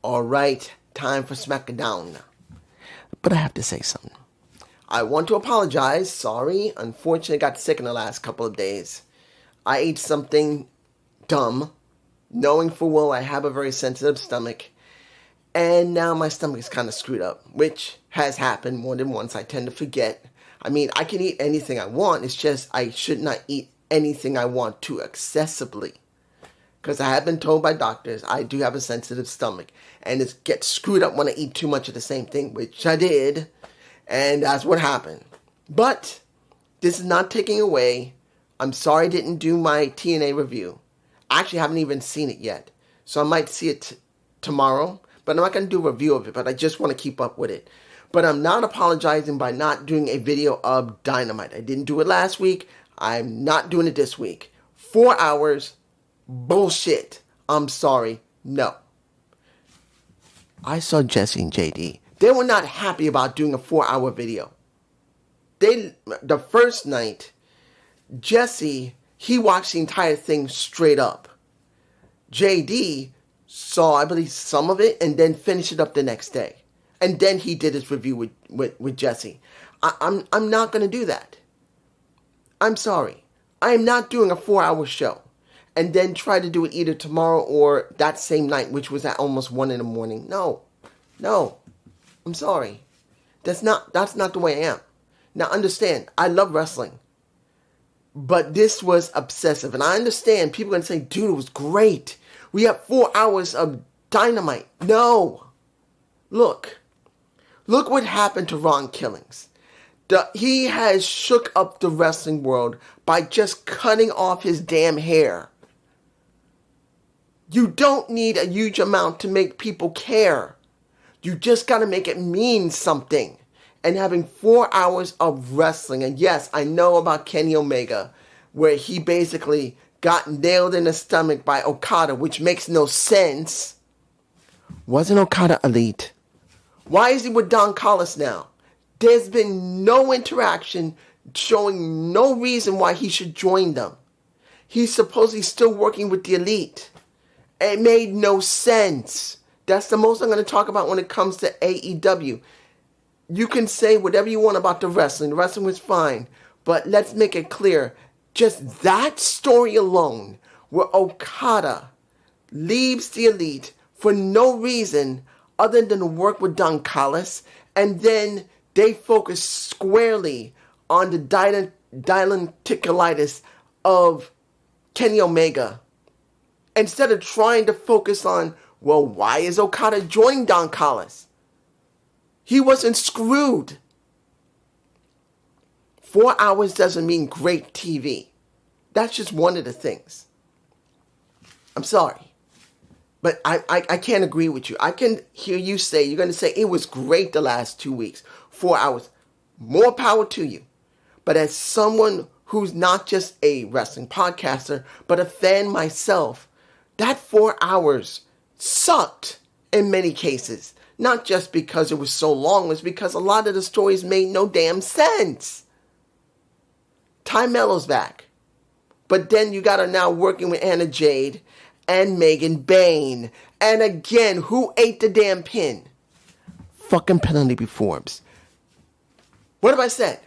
All right, time for Smackdown. But I have to say something. I want to apologize. Sorry. Unfortunately, I got sick in the last couple of days. I ate something dumb, knowing full well I have a very sensitive stomach. And now my stomach is kind of screwed up, which has happened more than once. I tend to forget. I mean, I can eat anything I want. It's just I should not eat anything I want too excessively. Because I have been told by doctors I do have a sensitive stomach. And it gets screwed up when I eat too much of the same thing, which I did. And that's what happened. But this is not taking away. I'm sorry I didn't do my TNA review. I actually haven't even seen it yet. So I might see it tomorrow. But I'm not going to do a review of it. But I just want to keep up with it. But I'm not apologizing by not doing a video of Dynamite. I didn't do it last week. I'm not doing it this week. 4 hours. Bullshit. I'm sorry. No. I saw Jesse and JD. They were not happy about doing a 4-hour video. The first night, Jesse, he watched the entire thing straight up. JD saw, I believe, some of it and then finished it up the next day. And then he did his review with Jesse. I'm not going to do that. I'm sorry. I am not doing a 4-hour show. And then try to do it either tomorrow or that same night, which was at almost 1 in the morning. No. I'm sorry. That's not the way I am. Now understand, I love wrestling. But this was obsessive. And I understand people are going to say, dude, it was great. We have 4 hours of Dynamite. No. Look what happened to Ron Killings. He has shook up the wrestling world by just cutting off his damn hair. You don't need a huge amount to make people care. You just got to make it mean something. And having 4 hours of wrestling. And yes, I know about Kenny Omega, where he basically got nailed in the stomach by Okada, which makes no sense. Wasn't Okada elite? Why is he with Don Callis now? There's been no interaction showing no reason why he should join them. He's supposedly still working with the elite. It made no sense. That's the most I'm going to talk about when it comes to AEW. You can say whatever you want about the wrestling. The wrestling was fine. But let's make it clear. Just that story alone, where Okada leaves the elite for no reason other than to work with Don Callis, and then they focus squarely on the diverticulitis of Kenny Omega. Instead of trying to focus on, well, why is Okada joining Don Callis? He wasn't screwed. 4 hours doesn't mean great TV. That's just one of the things. I'm sorry. But I can't agree with you. I can hear you say, you're going to say, it was great the last 2 weeks. 4 hours. More power to you. But as someone who's not just a wrestling podcaster, but a fan myself, that 4 hours sucked in many cases. Not just because it was so long, it was because a lot of the stories made no damn sense. Ty Mello's back. But then you got her now working with Anna Jade and Megan Bain. And again, who ate the damn pin? Fucking Penelope Forbes. What have I said?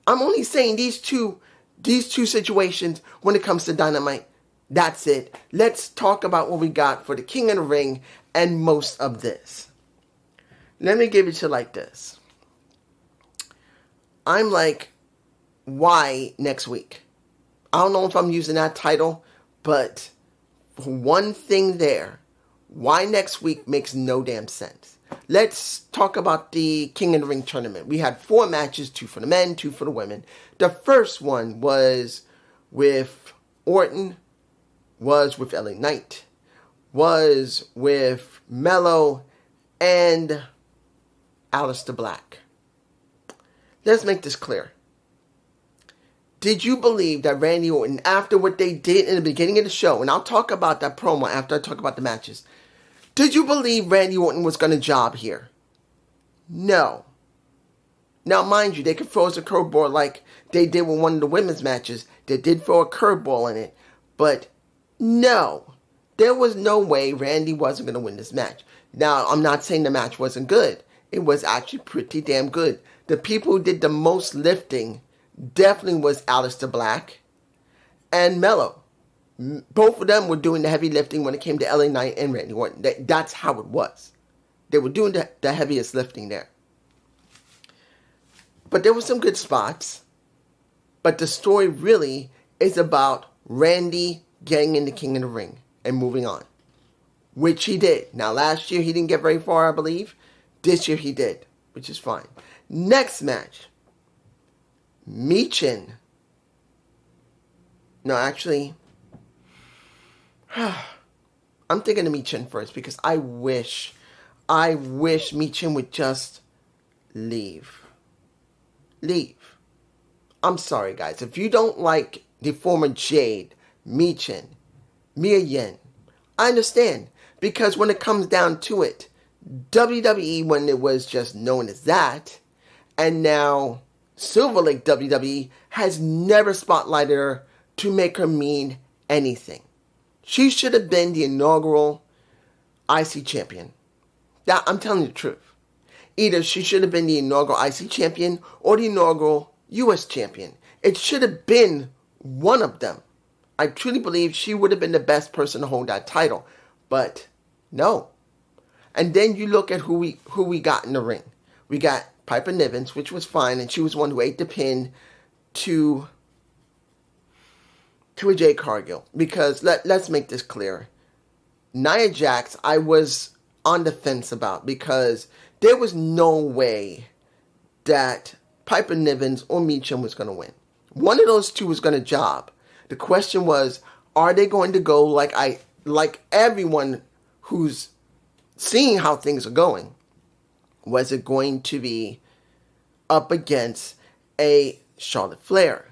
I'm only saying these two situations when it comes to Dynamite. That's it. Let's talk about what we got for the King of the Ring and most of this. Let me give it to you like this. I'm like, why next week? I don't know if I'm using that title, but for one thing there, why next week makes no damn sense. Let's talk about the King of the Ring tournament. We had 4 matches, 2 for the men, 2 for the women. The first one was with Orton, was with LA Knight, was with Mello, and Aleister Black. Let's make this clear. Did you believe that Randy Orton, after what they did in the beginning of the show, and I'll talk about that promo after I talk about the matches, did you believe Randy Orton was going to job here? No. Now, mind you, they could throw us a curveball like they did with one of the women's matches. They did throw a curveball in it. But no, there was no way Randy wasn't going to win this match. Now, I'm not saying the match wasn't good. It was actually pretty damn good. The people who did the most lifting definitely was Aleister Black and Mello. Both of them were doing the heavy lifting when it came to LA Knight and Randy Orton. That's how it was. They were doing the heaviest lifting there. But there were some good spots. But the story really is about Randy getting in the King of the Ring and moving on. Which he did. Now, last year he didn't get very far, I believe. This year he did, which is fine. Next match. Michin. No, actually, I'm thinking of Michin first because I wish Michin would just leave. Leave. I'm sorry, guys. If you don't like the former Jade, Michin, Mia Yim, I understand. Because when it comes down to it, WWE, when it was just known as that, and now Silver Lake WWE has never spotlighted her to make her mean anything. She should have been the inaugural IC champion. That, I'm telling you the truth. Either she should have been the inaugural IC champion or the inaugural US champion. It should have been one of them. I truly believe she would have been the best person to hold that title. But no. And then you look at who we got in the ring. We got Piper Niven, which was fine, and she was one who ate the pin to a Jade Cargill. Because let's make this clear. Nia Jax, I was on the fence about because there was no way that Piper Niven or Michin was going to win. One of those two was going to job. The question was, are they going to go like everyone who's seeing how things are going? Was it going to be up against a Charlotte Flair?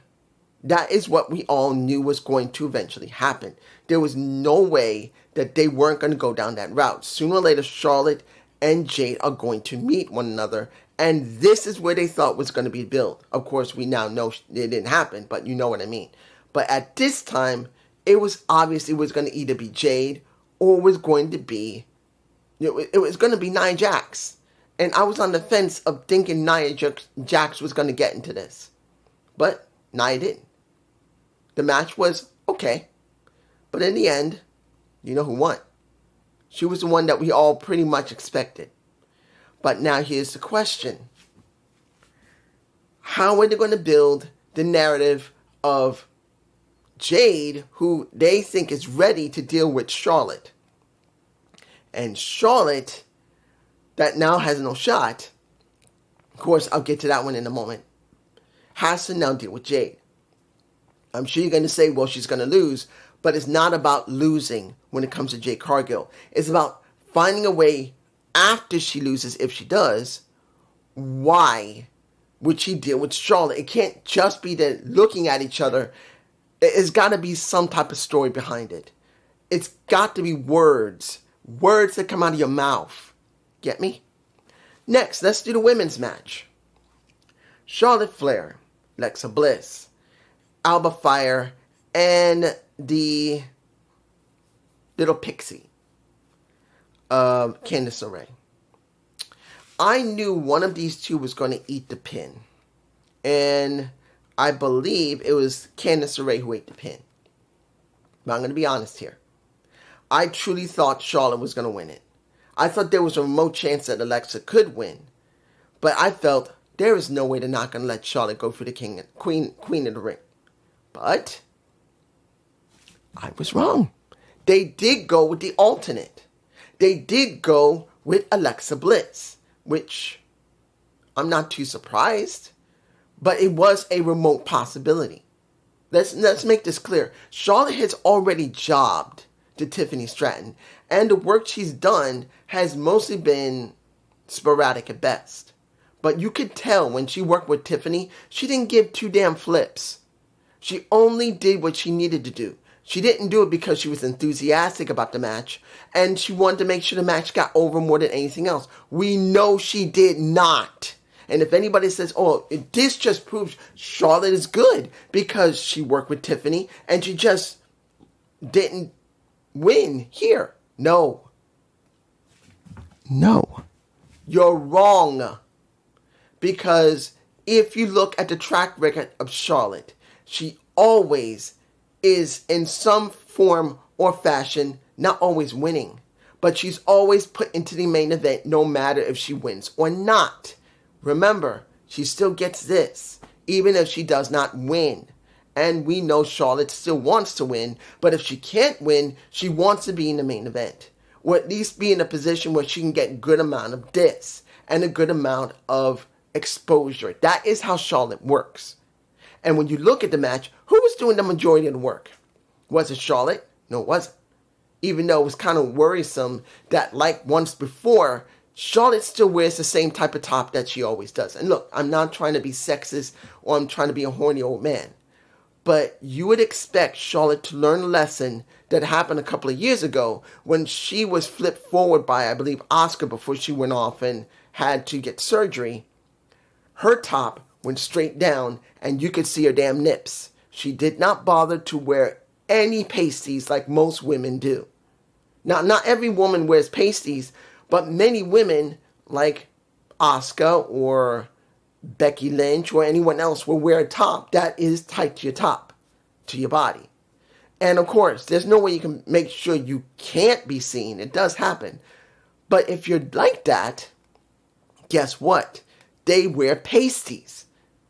That is what we all knew was going to eventually happen. There was no way that they weren't going to go down that route. Sooner or later, Charlotte and Jade are going to meet one another, and this is where they thought was going to be built. Of course, we now know it didn't happen, but you know what I mean. But at this time, it was obvious it was going to either be Jade or it was going to be Nia Jax. And I was on the fence of thinking Nia Jax was going to get into this. But Nia didn't. The match was okay. But in the end, you know who won. She was the one that we all pretty much expected. But now here's the question. How are they going to build the narrative of Jade, who they think is ready to deal with Charlotte? And Charlotte, that now has no shot, of course, I'll get to that one in a moment, has to now deal with Jade. I'm sure you're going to say, well, she's going to lose, but it's not about losing when it comes to Jade Cargill. It's about finding a way after she loses, if she does, why would she deal with Charlotte? It can't just be that looking at each other. It's got to be some type of story behind it. It's got to be words that come out of your mouth. Get me? Next, let's do the women's match. Charlotte Flair, Alexa Bliss, Alba Fire, and the little pixie, Candice LeRae. I knew one of these two was going to eat the pin. And I believe it was Candice LeRae who ate the pin. But I'm going to be honest here. I truly thought Charlotte was going to win it. I thought there was a remote chance that Alexa could win. But I felt there is no way they're not going to let Charlotte go for the queen of the ring. But I was wrong. They did go with the alternate. They did go with Alexa Bliss, which I'm not too surprised. But it was a remote possibility. Let's make this clear. Charlotte has already jobbed to Tiffany Stratton, and the work she's done has mostly been sporadic at best. But you could tell when she worked with Tiffany, she didn't give two damn flips. She only did what she needed to do. She didn't do it because she was enthusiastic about the match, and she wanted to make sure the match got over more than anything else. We know she did not. And if anybody says, oh, this just proves Charlotte is good because she worked with Tiffany and she just didn't win here. No. No, you're wrong. Because if you look at the track record of Charlotte, she always is in some form or fashion, not always winning, but she's always put into the main event no matter if she wins or not. Remember, she still gets this, even if she does not win. And we know Charlotte still wants to win, but if she can't win, she wants to be in the main event. Or at least be in a position where she can get a good amount of this and a good amount of exposure. That is how Charlotte works. And when you look at the match, who was doing the majority of the work? Was it Charlotte? No, it wasn't. Even though it was kind of worrisome that, like once before, Charlotte still wears the same type of top that she always does. And look, I'm not trying to be sexist or I'm trying to be a horny old man. But you would expect Charlotte to learn a lesson that happened a couple of years ago when she was flipped forward by, I believe, Asuka before she went off and had to get surgery. Her top went straight down and you could see her damn nips. She did not bother to wear any pasties like most women do. Now, not every woman wears pasties, but many women like Asuka or Becky Lynch or anyone else will wear a top that is tight to your top, to your body. And of course, there's no way you can make sure you can't be seen. It does happen. But if you're like that, guess what? They wear pasties.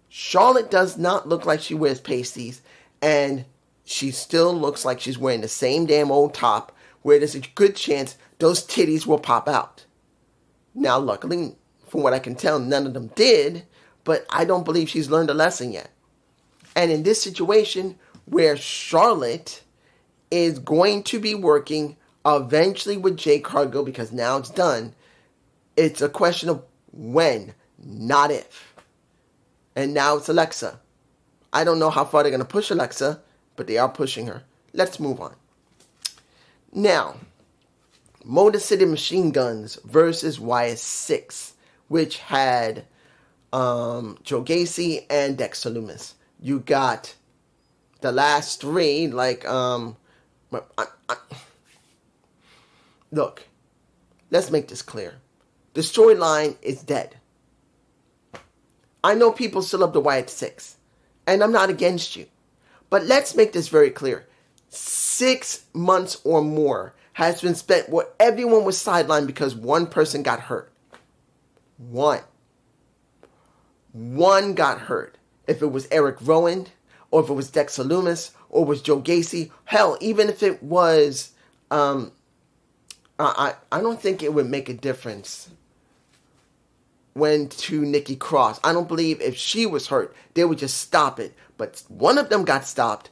Charlotte does not look like she wears pasties, and she still looks like she's wearing the same damn old top where there's a good chance those titties will pop out. Now, luckily, from what I can tell, none of them did, but I don't believe she's learned a lesson yet. And in this situation where Charlotte is going to be working eventually with Jade Cargill because now it's done, it's a question of when, not if. And now it's Alexa. I don't know how far they're going to push Alexa, but they are pushing her. Let's move on. Now, Motor City Machine Guns versus YS6, which had Joe Gacy and Dexter Lumis. You got the last three, like, look, let's make this clear. The storyline is dead. I know people still love the YS6, and I'm not against you. But let's make this very clear. 6 months or more has been spent where everyone was sidelined because one person got hurt. One got hurt. If it was Eric Rowan, or if it was Dexter Lumis, or it was Joe Gacy, hell, even if it was, I don't think it would make a difference when to Nikki Cross. I don't believe if she was hurt, they would just stop it. But one of them got stopped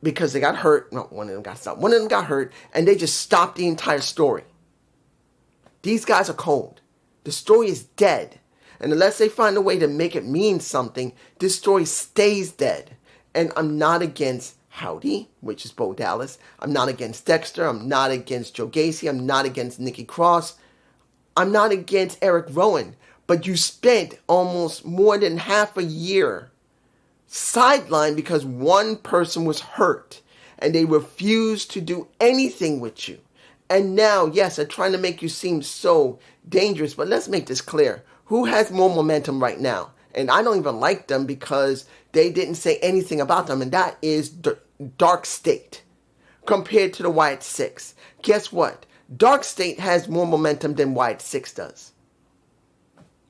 because they got hurt. No, one of them got stopped. One of them got hurt, and they just stopped the entire story. These guys are cold. The story is dead. And unless they find a way to make it mean something, this story stays dead. And I'm not against Howdy, which is Bo Dallas. I'm not against Dexter. I'm not against Joe Gacy. I'm not against Nikki Cross. I'm not against Eric Rowan. But you spent almost more than half a year sidelined because one person was hurt. And they refused to do anything with you. And now, yes, they're trying to make you seem so dangerous. But let's make this clear. Who has more momentum right now? And I don't even like them because they didn't say anything about them. And that is Dark State compared to the Wyatt 6. Guess what? Dark State has more momentum than Wyatt 6 does.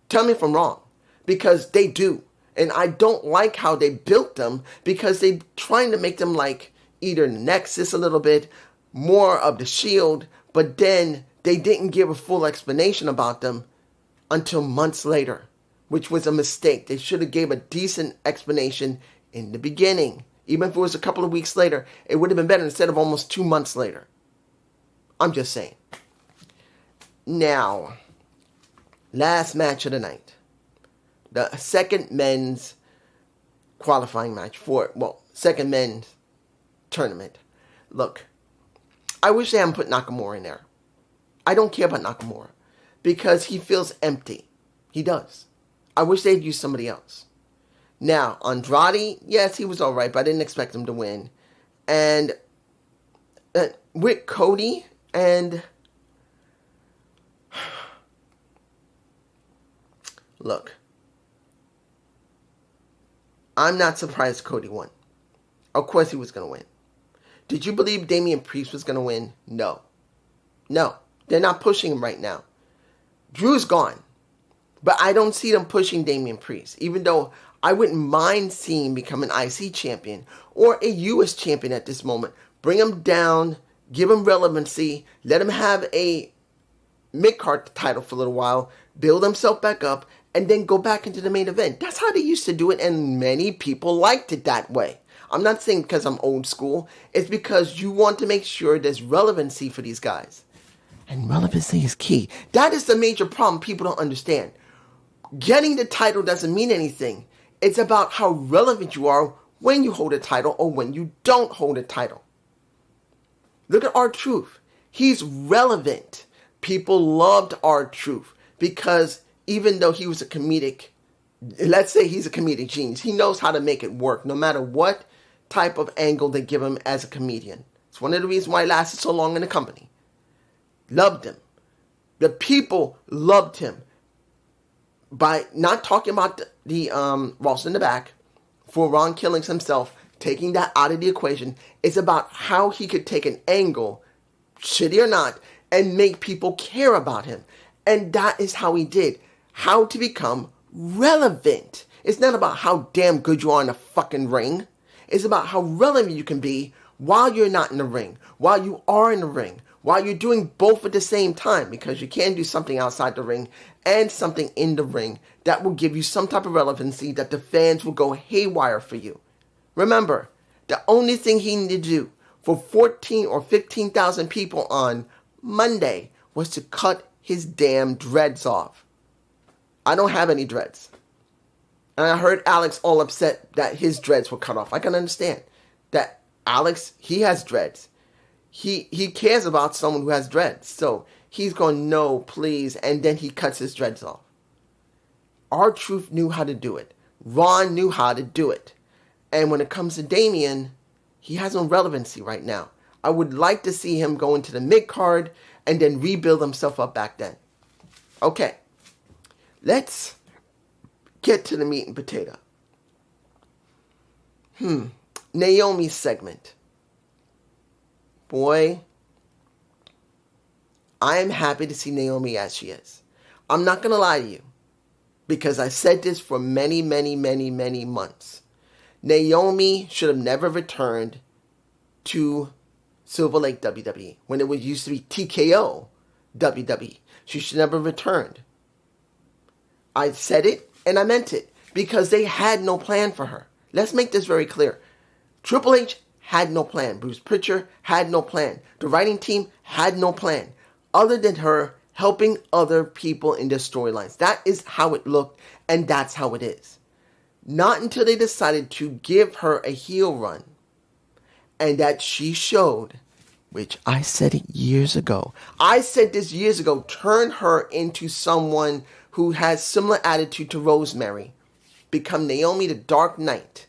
Tell me if I'm wrong. Because they do. And I don't like how they built them because they're trying to make them like either Nexus a little bit, more of the Shield. But then they didn't give a full explanation about them until months later, which was a mistake. They should have gave a decent explanation in the beginning. Even if it was a couple of weeks later, it would have been better instead of almost 2 months later. I'm just saying. Now, last match of the night. The second men's qualifying match for, second men's tournament. Look, I wish they hadn't put Nakamura in there. I don't care about Nakamura. Because he feels empty. He does. I wish they'd use somebody else. Now, Andrade, yes, he was alright, but I didn't expect him to win. And with Cody and Look, I'm not surprised Cody won. Of course he was going to win. Did you believe Damian Priest was going to win? No. No. They're not pushing him right now. Drew's gone. But I don't see them pushing Damian Priest. Even though I wouldn't mind seeing him become an IC champion or a US champion at this moment. Bring him down. Give him relevancy. Let him have a mid-card title for a little while. Build himself back up. And then go back into the main event. That's how they used to do it. And many people liked it that way. I'm not saying because I'm old school. It's because you want to make sure there's relevancy for these guys. And relevancy is key. That is the major problem people don't understand. Getting the title doesn't mean anything. It's about how relevant you are when you hold a title or when you don't hold a title. Look at R-Truth. He's relevant. People loved R-Truth because even though he was a comedic, let's say he's a comedic genius, he knows how to make it work no matter what type of angle they give him as a comedian. It's one of the reasons why he lasted so long in the company. Loved him. The people loved him. By not talking about the Ross in the back for Ron Killings himself, taking that out of the equation, it's about how he could take an angle, shitty or not, and make people care about him. And that is how he did. How to become relevant. It's not about how damn good you are in the fucking ring. It's about how relevant you can be while you're not in the ring, while you are in the ring, while you're doing both at the same time, because you can do something outside the ring and something in the ring that will give you some type of relevancy that the fans will go haywire for you. Remember, the only thing he needed to do for 14 or 15,000 people on Monday was to cut his damn dreads off. I don't have any dreads. And I heard Alex all upset that his dreads were cut off. I can understand that Alex, he has dreads. He cares about someone who has dreads. So he's going, no, please. And then he cuts his dreads off. R-Truth knew how to do it. Ron knew how to do it. And when it comes to Damian, he has no relevancy right now. I would like to see him go into the mid-card and then rebuild himself up back then. Okay. Let's get to the meat and potato. Naomi's segment. Boy, I am happy to see Naomi as she is. I'm not going to lie to you, because I said this for many, many, many, many months. Naomi should have never returned to Silver Lake WWE when it was used to be TKO WWE. She should never returned. I said it and I meant it because they had no plan for her. Let's make this very clear. Triple H had no plan. Bruce Pritchard had no plan. The writing team had no plan other than her helping other people in their storylines. That is how it looked, and that's how it is. Not until they decided to give her a heel run, and that she showed, which I said it years ago. I said this years ago, turn her into someone who has similar attitude to Rosemary. Become Naomi the Dark Knight.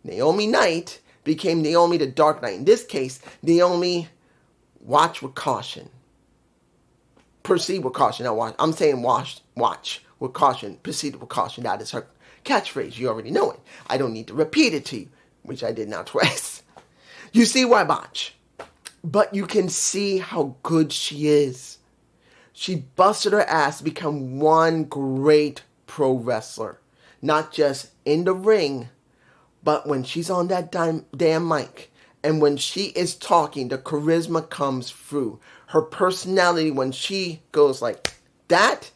Naomi Knight became Naomi the Dark Knight. In this case, Naomi, watch with caution. Proceed with caution. Not watch. I'm saying watch with caution. Proceed with caution. That is her catchphrase. You already know it. I don't need to repeat it to you, which I did now twice. You see why botch. But you can see how good she is. She busted her ass to become one great pro wrestler. Not just in the ring, but when she's on that damn mic. And when she is talking, the charisma comes through. Her personality, when she goes like that,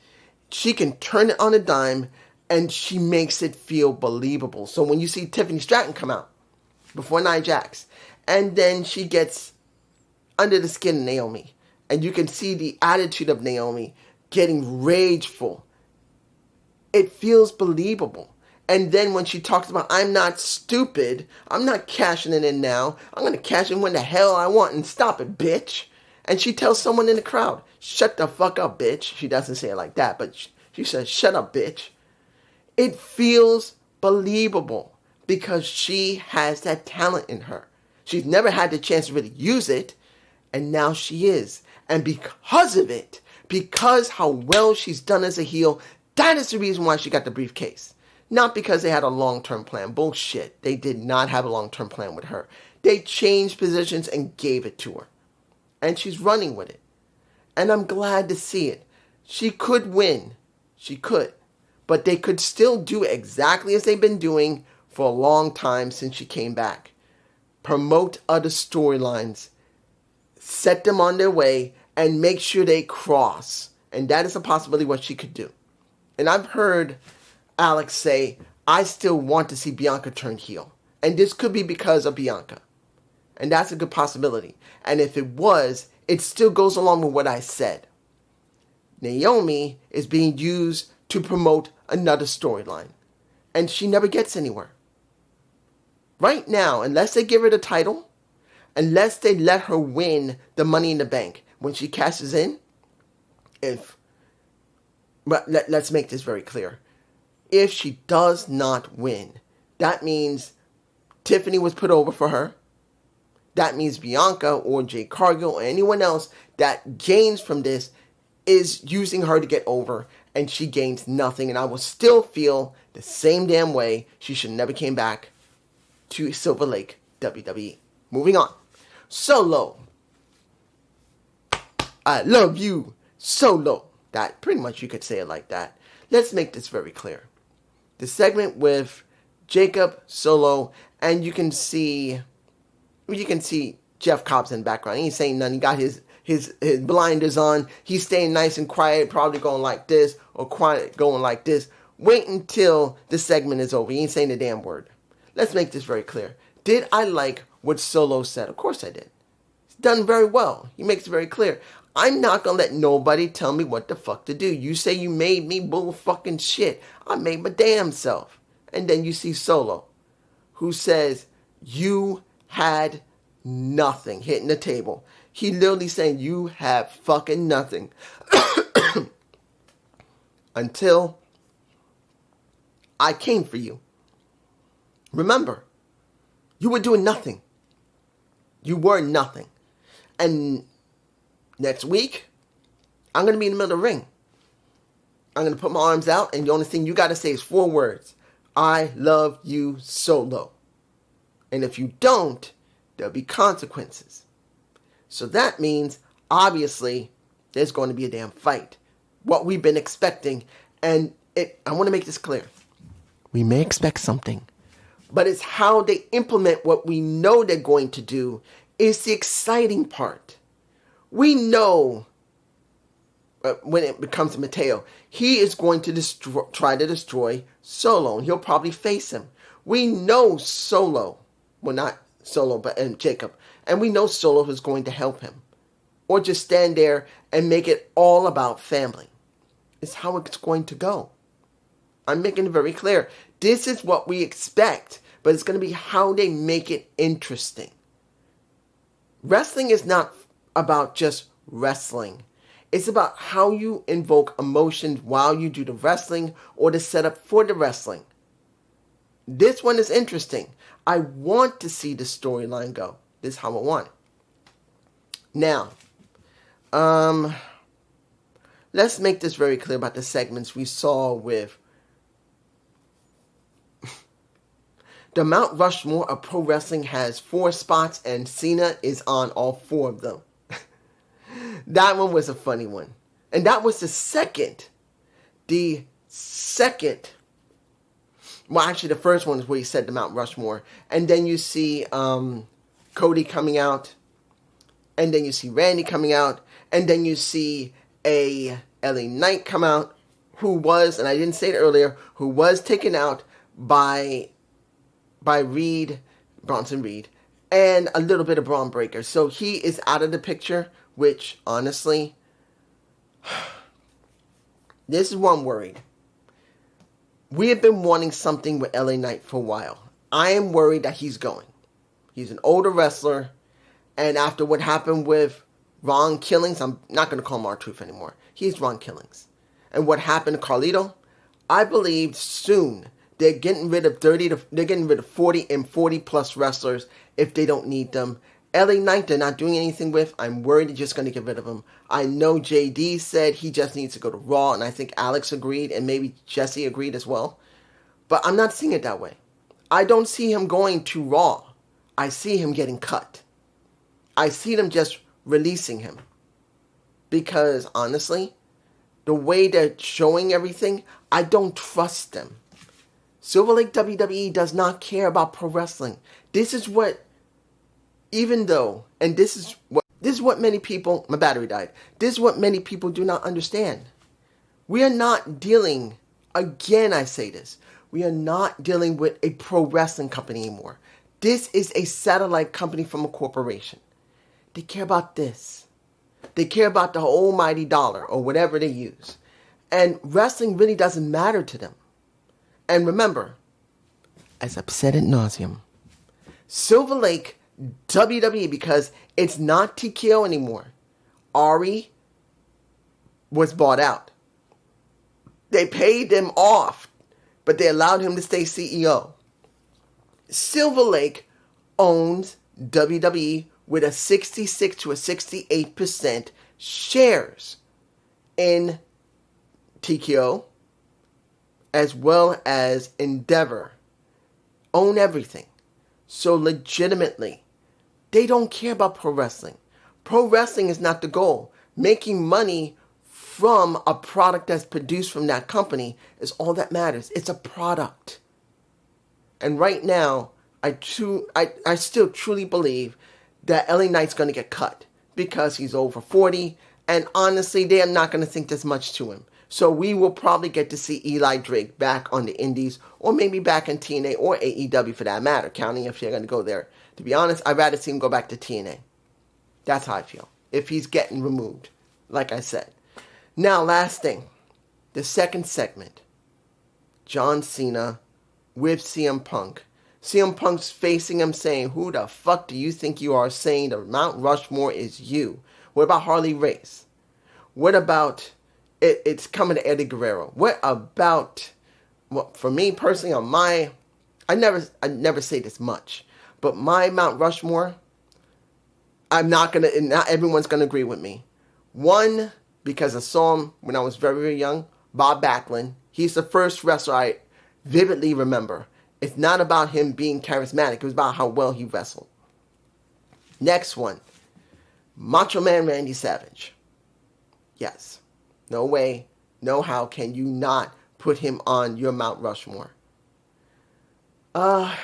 she can turn it on a dime and she makes it feel believable. So when you see Tiffany Stratton come out before Nia Jax, and then she gets under the skin of Naomi, and you can see the attitude of Naomi getting rageful, it feels believable. And then when she talks about, I'm not stupid, I'm not cashing it in now, I'm going to cash in when the hell I want and stop it, bitch. And she tells someone in the crowd, shut the fuck up, bitch. She doesn't say it like that, but she says, shut up, bitch. It feels believable because she has that talent in her. She's never had the chance to really use it, and now she is. And because of it, because how well she's done as a heel, That is the reason why she got the briefcase. Not because they had a long-term plan. Bullshit. They did not have a long-term plan with her. They changed positions and gave it to her. And she's running with it. And I'm glad to see it. She could win. She could. But they could still do exactly as they've been doing for a long time since she came back. Promote other storylines. Set them on their way and make sure they cross. And that is a possibility what she could do. And I've heard Alex say, I still want to see Bianca turn heel. And this could be because of Bianca. And that's a good possibility. And if it was, it still goes along with what I said. Naomi is being used to promote another storyline. And she never gets anywhere. Right now, unless they give her the title, unless they let her win the Money in the Bank when she cashes in, let's make this very clear. If she does not win, that means Tiffany was put over for her. That means Bianca or Jade Cargill or anyone else that gains from this is using her to get over, and she gains nothing. And I will still feel the same damn way. She should never came back to Silver Lake WWE. Moving on. Solo. I love you, Solo. That pretty much you could say it like that. Let's make this very clear. The segment with Jacob, Solo, and you can see Jeff Cobb's in the background. He ain't saying nothing. He got his blinders on. He's staying nice and quiet, probably going like this or quiet going like this. Wait until the segment is over. He ain't saying a damn word. Let's make this very clear. Did I like what Solo said? Of course I did. It's done very well. He makes it very clear. I'm not going to let nobody tell me what the fuck to do. You say you made me bull fucking shit. I made my damn self. And then you see Solo, who says, you had nothing, hitting the table. He literally saying, you have fucking nothing. Until I came for you. Remember, you were doing nothing. You were nothing. And next week, I'm going to be in the middle of the ring. I'm going to put my arms out, and the only thing you got to say is 4 words. I love you, Solo. And if you don't, there'll be consequences. So that means, obviously, there's going to be a damn fight. What we've been expecting. And I want to make this clear. We may expect something. But it's how they implement what we know they're going to do is the exciting part. We know when it becomes Mateo, he is going to try to destroy Solo, and he'll probably face him. We know Solo, well, not Solo, but Jacob, and we know Solo is going to help him, or just stand there and make it all about family. It's how it's going to go. I'm making it very clear. This is what we expect, but it's going to be how they make it interesting. Wrestling is not about just wrestling. It's about how you invoke emotions while you do the wrestling or the setup for the wrestling. This one is interesting. I want to see the storyline go. This is how I want it. Now, let's make this very clear about the segments we saw with the Mount Rushmore of pro wrestling has 4 spots, and Cena is on all 4 of them. That one was a funny one. And that was the second. Well, actually, the first one is where he said the Mount Rushmore. And then you see Cody coming out. And then you see Randy coming out. And then you see a LA Knight come out, who was, and I didn't say it earlier, who was taken out by Bronson Reed, and a little bit of Braun Breaker. So he is out of the picture, which, honestly, this is what I'm worried. We have been wanting something with LA Knight for a while. I am worried that he's going. He's an older wrestler, and after what happened with Ron Killings, I'm not going to call him R-Truth anymore. He's Ron Killings. And what happened to Carlito, I believe soon they're getting rid of 40 and 40 plus wrestlers if they don't need them. LA Knight, they're not doing anything with. I'm worried they're just going to get rid of him. I know JD said he just needs to go to Raw, and I think Alex agreed, and maybe Jesse agreed as well. But I'm not seeing it that way. I don't see him going to Raw. I see him getting cut. I see them just releasing him. Because, honestly, the way they're showing everything, I don't trust them. Silver Lake WWE does not care about pro wrestling. This is what, even though, and this is what many people, my battery died. This is what many people do not understand. We are not dealing, again I say this, we are not dealing with a pro wrestling company anymore. This is a satellite company from a corporation. They care about this. They care about the almighty dollar or whatever they use. And wrestling really doesn't matter to them. And remember, as I've said ad nauseum, Silver Lake WWE, because it's not TKO anymore. Ari was bought out. They paid him off, but they allowed him to stay CEO. Silver Lake owns WWE with a 66 to a 68% shares in TKO as well as Endeavor. Own everything. So legitimately, they don't care about pro wrestling. Pro wrestling is not the goal. Making money from a product that's produced from that company is all that matters. It's a product. And right now, I still truly believe that LA Knight's going to get cut because he's over 40. And honestly, they are not going to think there's much to him. So we will probably get to see Eli Drake back on the Indies, or maybe back in TNA or AEW for that matter, counting if they're going to go there. To be honest, I'd rather see him go back to TNA. That's how I feel. If he's getting removed, like I said. Now, last thing. The second segment. John Cena with CM Punk. CM Punk's facing him saying, who the fuck do you think you are, saying the Mount Rushmore is you? What about Harley Race? What about it's coming to Eddie Guerrero? What about, well, for me personally, on my, I never say this much, but my Mount Rushmore, not everyone's gonna agree with me. One, because I saw him when I was very, very young, Bob Backlund. He's the first wrestler I vividly remember. It's not about him being charismatic. It was about how well he wrestled. Next one. Macho Man Randy Savage. Yes. No way, no how can you not put him on your Mount Rushmore. The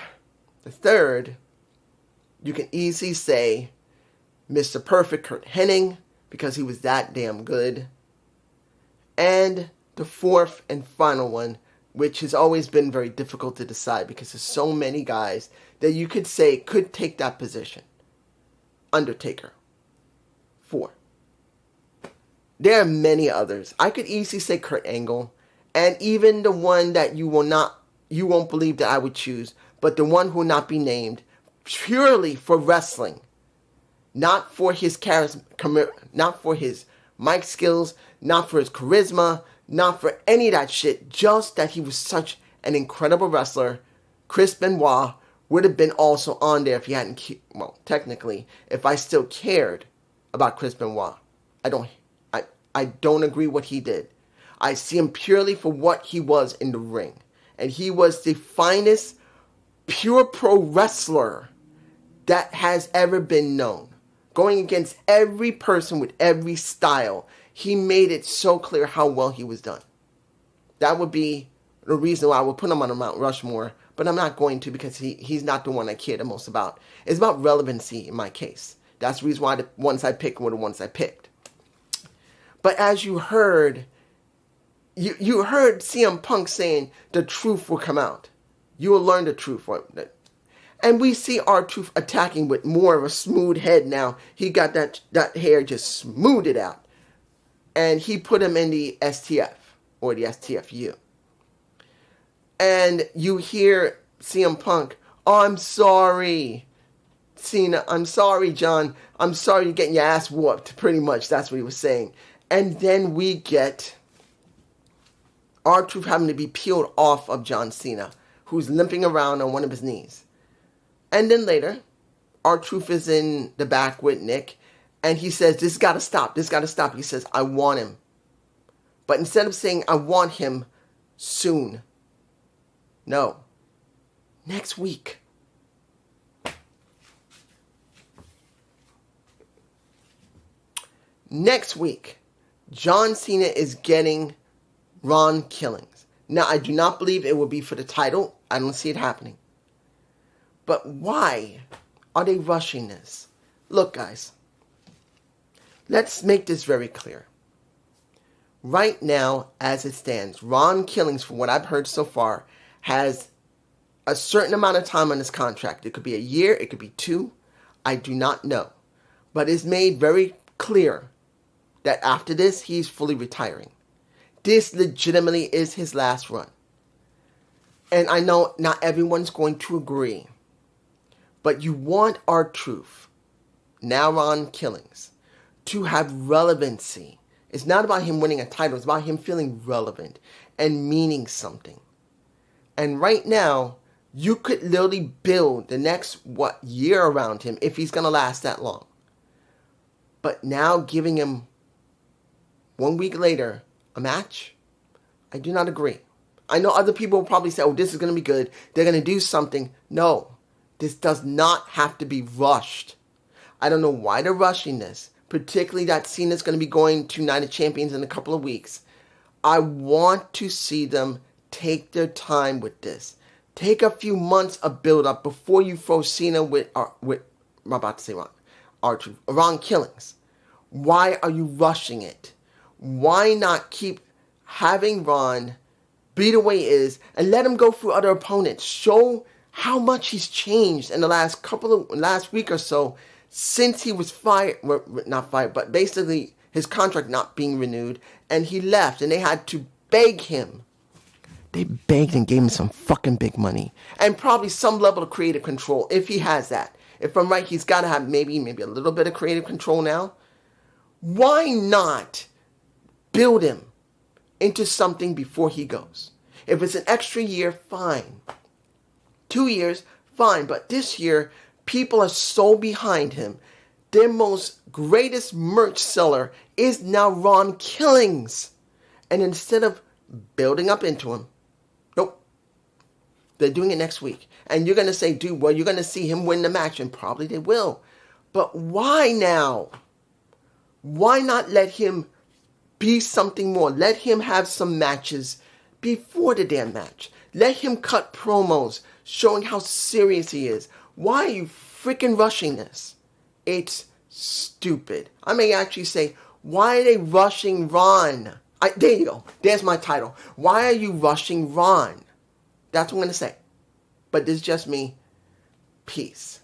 third, you can easily say Mr. Perfect Kurt Hennig, because he was that damn good. And the fourth and final one, which has always been very difficult to decide because there's so many guys that you could say could take that position. Undertaker. 4. There are many others. I could easily say Kurt Angle, and even the one that you won't believe that I would choose, but the one who will not be named purely for wrestling, not for his charisma, not for his mic skills, not for his charisma, not for any of that shit, just that he was such an incredible wrestler. Chris Benoit would have been also on there if he hadn't, well, technically, if I still cared about Chris Benoit. I don't agree what he did. I see him purely for what he was in the ring. And he was the finest pure pro wrestler that has ever been known. Going against every person with every style, he made it so clear how well he was done. That would be the reason why I would put him on a Mount Rushmore, but I'm not going to because he's not the one I care the most about. It's about relevancy in my case. That's the reason why the ones I picked were the ones I picked. But as you heard, you heard CM Punk saying the truth will come out. You will learn the truth. And we see R-Truth attacking with more of a smooth head now. He got that hair just smoothed it out. And he put him in the STF, or the STFU. And you hear CM Punk, oh, I'm sorry, Cena. I'm sorry, John. I'm sorry you're getting your ass whooped. Pretty much, that's what he was saying. And then we get R-Truth having to be peeled off of John Cena, who's limping around on one of his knees. And then later, R-Truth is in the back with Nick, and he says, this got to stop, this got to stop. He says, I want him. But instead of saying, I want him soon, no, next week. Next week, John Cena is getting Ron Killings. Now, I do not believe it will be for the title. I don't see it happening. But why are they rushing this? Look, guys, let's make this very clear. Right now, as it stands, Ron Killings, from what I've heard so far, has a certain amount of time on his contract. It could be a year, it could be 2. I do not know. But it's made very clear that after this, he's fully retiring. This legitimately is his last run. And I know not everyone's going to agree. But you want R-Truth, now Ron Killings, to have relevancy. It's not about him winning a title. It's about him feeling relevant and meaning something. And right now, you could literally build the next, year around him if he's going to last that long. But now giving him 1 week later a match, I do not agree. I know other people will probably say, oh, this is going to be good. They're going to do something. No, this does not have to be rushed. I don't know why they're rushing this, particularly that Cena's going to be going to Night of Champions in a couple of weeks. I want to see them take their time with this. Take a few months of build-up before you throw Cena with I'm about to say Ron Killings. Why are you rushing it? Why not keep having Ron be the way he is and let him go through other opponents? Show how much he's changed in the last week or so since he was fired, well, not fired, but basically his contract not being renewed, and he left, and they had to beg him. They begged and gave him some fucking big money, and probably some level of creative control, if he has that. If I'm right, he's got to have maybe a little bit of creative control now. Why not build him into something before he goes? If it's an extra year, fine. 2 years, fine. But this year, people are so behind him. Their most greatest merch seller is now Ron Killings. And instead of building up into him, nope. They're doing it next week. And you're going to say, dude, well, you're going to see him win the match. And probably they will. But why now? Why not let him be something more? Let him have some matches before the damn match. Let him cut promos showing how serious he is. Why are you freaking rushing this? It's stupid. I may actually say, why are they rushing Ron? There you go. There's my title. Why are you rushing Ron? That's what I'm going to say. But this is just me. Peace.